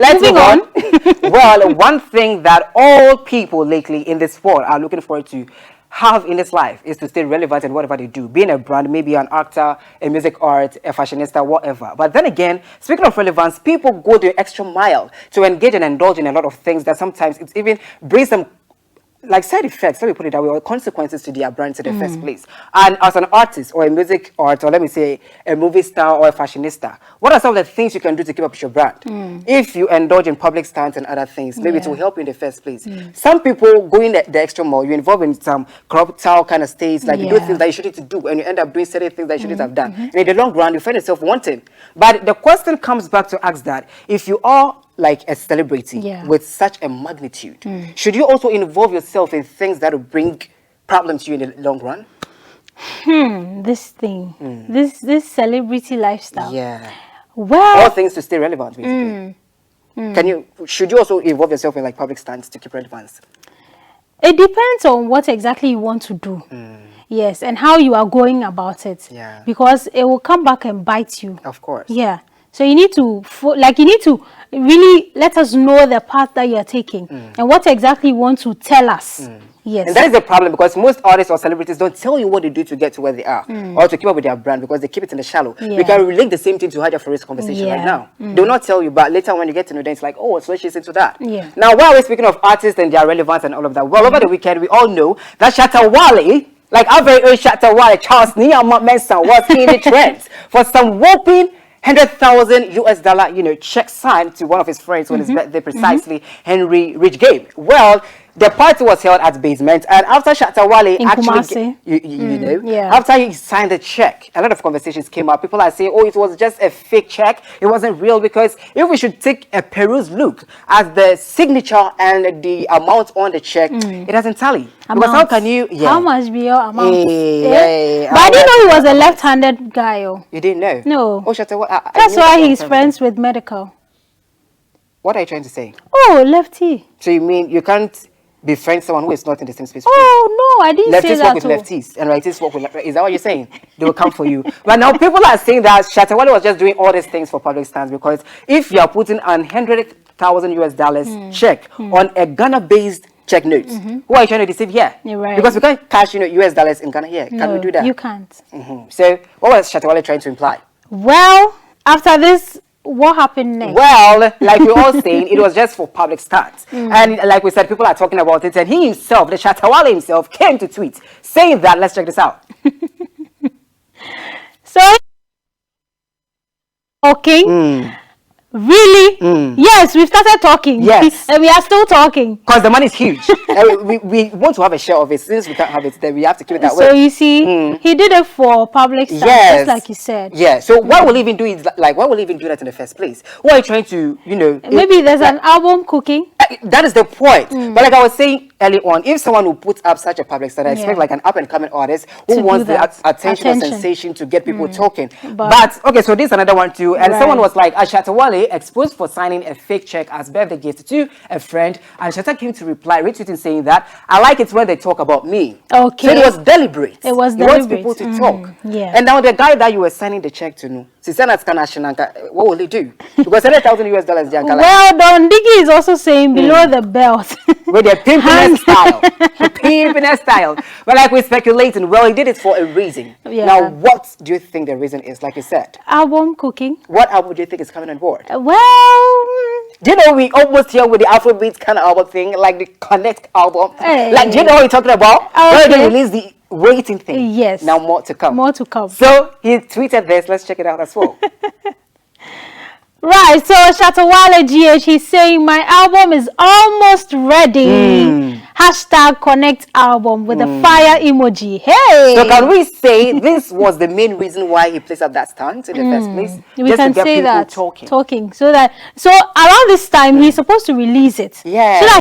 Let's move on. Well, one thing that all people lately in this sport are looking forward to have in this life is to stay relevant in whatever they do, being a brand, maybe an actor, a music art, a fashionista, whatever. But then again, speaking of relevance, people go the extra mile to engage and indulge in a lot of things that sometimes it even brings them like side effects, let me put it that way, or consequences to their brand in the first place. And as an artist or a music art, or let me say a movie star or a fashionista, what are some of the things you can do to keep up with your brand? If you indulge in public stunts and other things, maybe it will help you in the first place. Some people going the extra mile, you involve in some corruptal kind of states, like you do things that you shouldn't do, and you end up doing certain things that you shouldn't have done. And in the long run, you find yourself wanting. But the question comes back to ask that, if you are like a celebrity with such a magnitude, should you also involve yourself in things that will bring problems to you in the long run? This thing, this celebrity lifestyle. Well, all things to stay relevant, basically. Should you also involve yourself in like public stunts to keep relevance? It depends on what exactly you want to do. Yes, and how you are going about it. Because it will come back and bite you. Of course. So you need to really let us know the path that you are taking and what exactly you want to tell us. And that is the problem, because most artists or celebrities don't tell you what they do to get to where they are or to keep up with their brand, because they keep it in the shallow. We can relate the same thing to Haja Farid's conversation right now. They will not tell you, but later when you get to know them, it's like, oh, so she's into that. Now, while we're speaking of artists and their relevance and all of that, well, over the weekend, we all know that Shatta Wale, like our very own Shatta Wale, Charles Niyama Mensah, was in the trends for some whopping $100,000 US, check signed to one of his friends on his birthday, precisely Henry Rich Game. Well, the party was held at Basement, and after Shatta Wale after he signed the check, a lot of conversations came up. People are saying, oh, it was just a fake check, it wasn't real, because if we should take a peruse look at the signature and the amount on the check, it doesn't tally. Because how can you how much be your amount? But I didn't know he was a left-handed guy. You didn't know? No. Oh, Shatta Wale, that's why he's friends with medical. What are you trying to say? Oh, lefty. So you mean you can't befriend someone who is not in the same space? Oh, no, I didn't say that. Lefties work with lefties and righties work with lefties. Is that what you're saying? They will come for you. But now people are saying that Shatta Wale was just doing all these things for public stance, because if you are putting an $100,000 US check on a Ghana-based check note, who are you trying to deceive here? Because we can't cash US dollars in Ghana here. Can we do that? You can't. So what was Shatta Wale trying to imply? Well, after this, what happened next? Well, like we're all saying, it was just for public stance. And like we said, people are talking about it. And he himself, the Shatta Wale himself, came to tweet saying that, let's check this out. So, okay. Really? Yes, we've started talking. Yes. And we are still talking. Because the money is huge. we want to have a share of it. Since we can't have it, then we have to keep it that way. So you see, he did it for public stuff, just like you said. So why will he even do it? Like, why will he even do that in the first place? Why are you trying to, maybe there's an album cooking. That is the point. But like I was saying early on, if someone will put up such a public study, I expect like an up-and-coming artist who wants the attention or sensation to get people talking. But okay, so this is another one too. And someone was like, Shatta Wale exposed for signing a fake check as birthday gift to a friend, and Shatta came to reply, retweeting, saying that, I like it when they talk about me. Okay. So it was deliberate. It was deliberate. He wants people to talk. And now the guy that you were signing the check to, what will he do? Because $100,000 US. Well, Don Diggy is also saying below the belt. With their pimping style. Pimping style. But like we're speculating, well, he did it for a reason. Now, what do you think the reason is, like you said? Album cooking. What album do you think is coming on board? Well, do you know we almost here with the Afrobeat kind of album thing, like the Connect album? Like, do you know what you're talking about? Where they release the waiting thing. Yes. Now more to come. More to come. So he tweeted this. Let's check it out as well. Right, so Shatta Wale GH, he's saying my album is almost ready. Hashtag connect album with a fire emoji. Hey! So can we say this was the main reason why he placed up that stunt in the first place? We just can to get say people that talking. So around this time he's supposed to release it. Yeah. So that